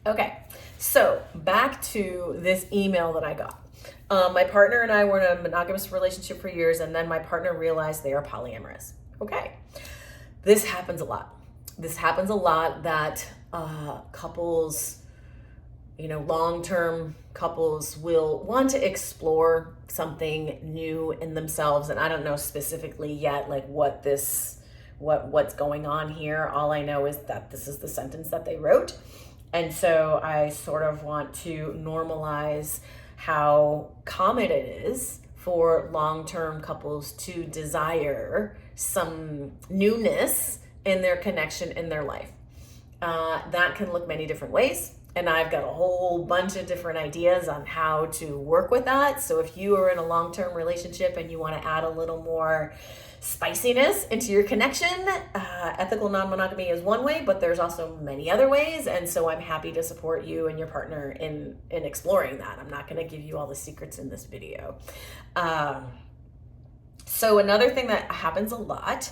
Okay, so back to this email that I got. My partner and I were in a monogamous relationship for years, and then my partner realized they are polyamorous. Okay, this happens a lot. This happens a lot that couples, long-term couples will want to explore something new in themselves, and I don't know specifically yet like what's going on here. All I know is that this is the sentence that they wrote. And so I sort of want to normalize how common it is for long-term couples to desire some newness in their connection in their life. That can look many different ways. And I've got a whole bunch of different ideas on how to work with that. So if you are in a long-term relationship and you want to add a little more spiciness into your connection, ethical non-monogamy is one way, but there's also many other ways. And so I'm happy to support you and your partner in exploring that. I'm not going to give you all the secrets in this video. So another thing that happens a lot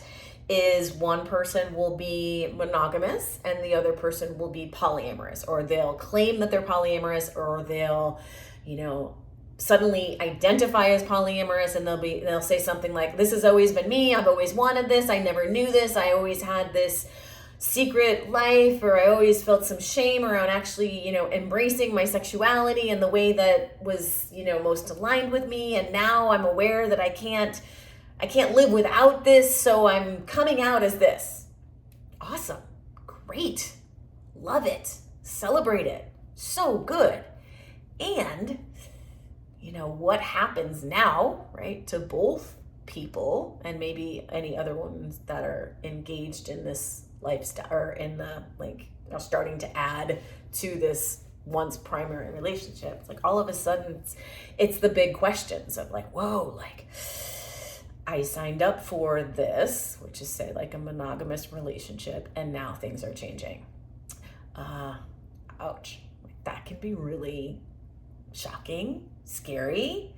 is one person will be monogamous and the other person will be polyamorous, or they'll claim that they're polyamorous, or they'll, suddenly identify as polyamorous, and they'll say something like, this has always been me, I've always wanted this, I never knew this, I always had this secret life, or I always felt some shame around actually, embracing my sexuality in the way that was, most aligned with me, and now I'm aware that I can't live without this, so I'm coming out as this. Awesome. Great. Love it. Celebrate it. So good. And, what happens now, right, to both people and maybe any other ones that are engaged in this lifestyle or in the, starting to add to this once primary relationship. It's like all of a sudden it's the big questions of like, whoa, I signed up for this, which is say like a monogamous relationship, and now things are changing. Ouch. That can be really shocking, scary,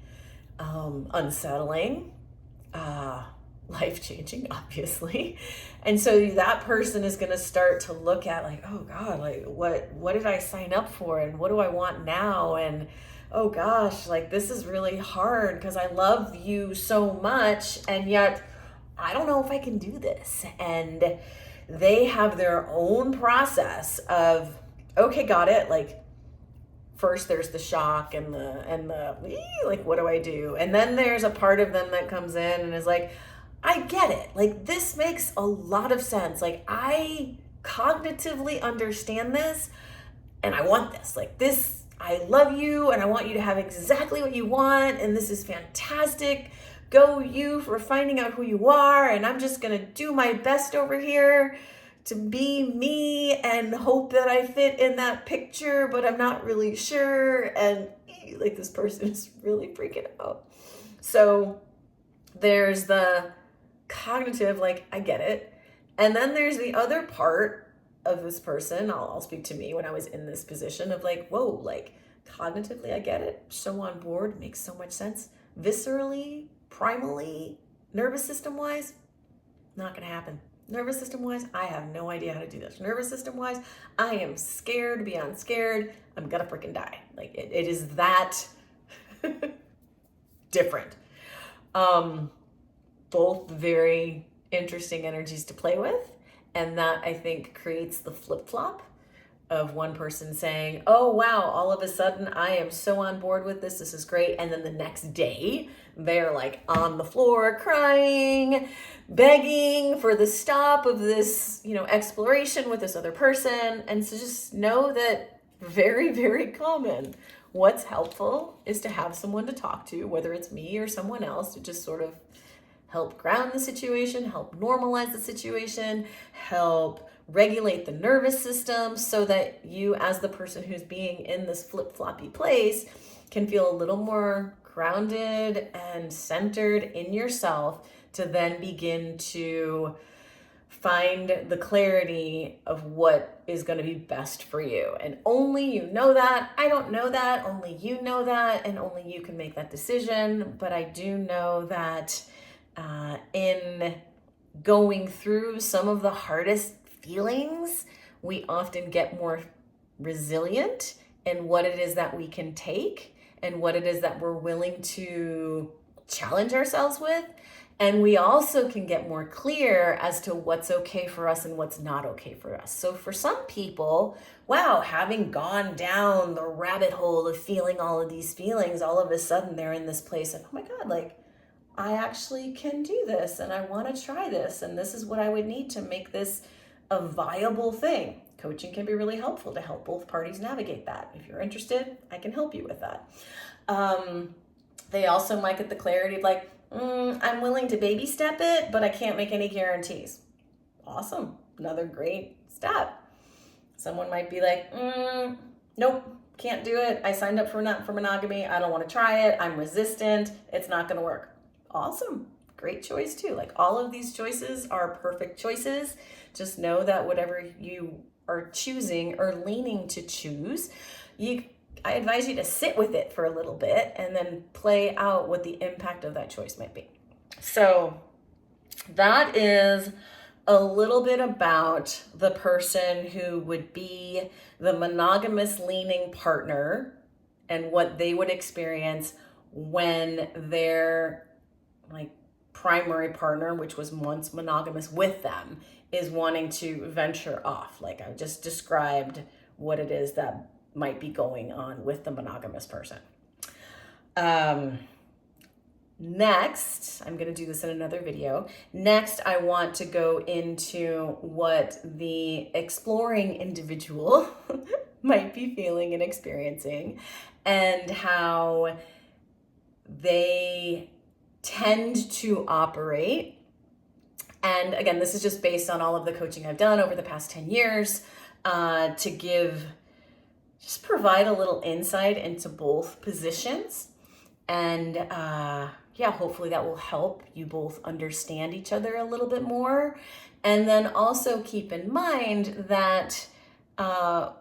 unsettling, life-changing, obviously. And so that person is going to start to look at like, oh God, what did I sign up for? And what do I want now? And oh gosh, this is really hard because I love you so much, and yet I don't know if I can do this. And they have their own process of, okay, got it. First there's the shock and the what do I do? And then there's a part of them that comes in and is like, I get it. This makes a lot of sense. I cognitively understand this, and I want this. This, I love you, and I want you to have exactly what you want, and this is fantastic. Go you for finding out who you are, and I'm just gonna do my best over here to be me and hope that I fit in that picture, but I'm not really sure. And this person is really freaking out. So there's the cognitive, I get it. And then there's the other part of this person. I'll speak to me when I was in this position of whoa, cognitively, I get it. So on board, makes so much sense. Viscerally, primally, nervous system wise, not gonna happen. Nervous system wise, I have no idea how to do this. Nervous system wise, I am scared beyond scared. I'm gonna freaking die. It is that different. Both very interesting energies to play with. And that, I think, creates the flip-flop of one person saying, oh, wow, all of a sudden I am so on board with this. This is great. And then the next day they're on the floor crying, begging for the stop of this, exploration with this other person. And so just know that very, very common. What's helpful is to have someone to talk to, whether it's me or someone else, to just sort of help ground the situation, help normalize the situation, help regulate the nervous system so that you, as the person who's being in this flip-floppy place, can feel a little more grounded and centered in yourself to then begin to find the clarity of what is going to be best for you. And only you know that. I don't know that. Only you know that. And only you can make that decision. But I do know that in going through some of the hardest feelings, we often get more resilient in what it is that we can take and what it is that we're willing to challenge ourselves with. And we also can get more clear as to what's okay for us and what's not okay for us. So for some people, wow, having gone down the rabbit hole of feeling all of these feelings, all of a sudden they're in this place of, oh my God, like I actually can do this and I want to try this. And this is what I would need to make this a viable thing. Coaching can be really helpful to help both parties navigate that. If you're interested, I can help you with that. They also might get the clarity of like, I'm willing to baby step it, but I can't make any guarantees. Awesome. Another great step. Someone might be like, nope, can't do it. I signed up for monogamy. I don't want to try it. I'm resistant. It's not going to work. Awesome. Great choice too. Like all of these choices are perfect choices. Just know that whatever you are choosing or leaning to choose, I advise you to sit with it for a little bit and then play out what the impact of that choice might be. So that is a little bit about the person who would be the monogamous leaning partner and what they would experience when their like primary partner, which was once monogamous with them, is wanting to venture off. Like I just described what it is that might be going on with the monogamous person. Next, I'm going to do this in another video. Next, I want to go into what the exploring individual might be feeling and experiencing and how they tend to operate. And again, this is just based on all of the coaching I've done over the past 10 years to just provide a little insight into both positions. And hopefully that will help you both understand each other a little bit more. And then also keep in mind that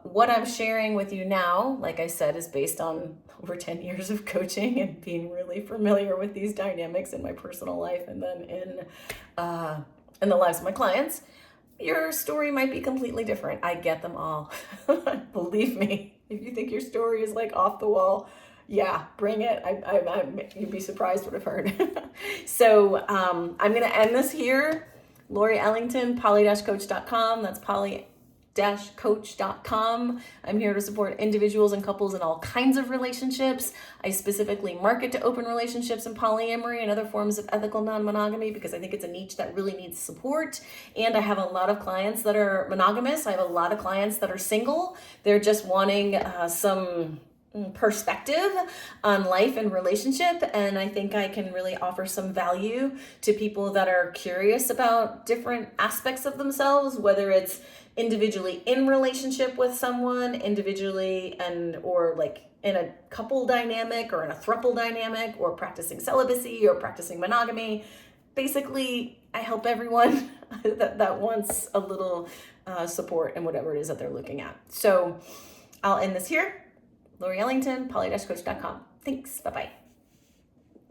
what I'm sharing with you now, like I said, is based on over 10 years of coaching and being really familiar with these dynamics in my personal life and then in the lives of my clients. Your story might be completely different. I get them all. Believe me, if you think your story is like off the wall, yeah, bring it. You'd be surprised what I've heard. So I'm going to end this here. Lori Ellington, poly-coach.com. That's poly-coach.com. I'm here to support individuals and couples in all kinds of relationships. I specifically market to open relationships and polyamory and other forms of ethical non-monogamy because I think it's a niche that really needs support. And I have a lot of clients that are monogamous. I have a lot of clients that are single. They're just wanting some perspective on life and relationship, and I think I can really offer some value to people that are curious about different aspects of themselves, whether it's individually in relationship with someone, individually or like in a couple dynamic or in a throuple dynamic, or practicing celibacy or practicing monogamy. Basically, I help everyone that wants a little support in whatever it is that they're looking at. So I'll end this here. Lori Ellington, poly-coach.com. Thanks. Bye-bye.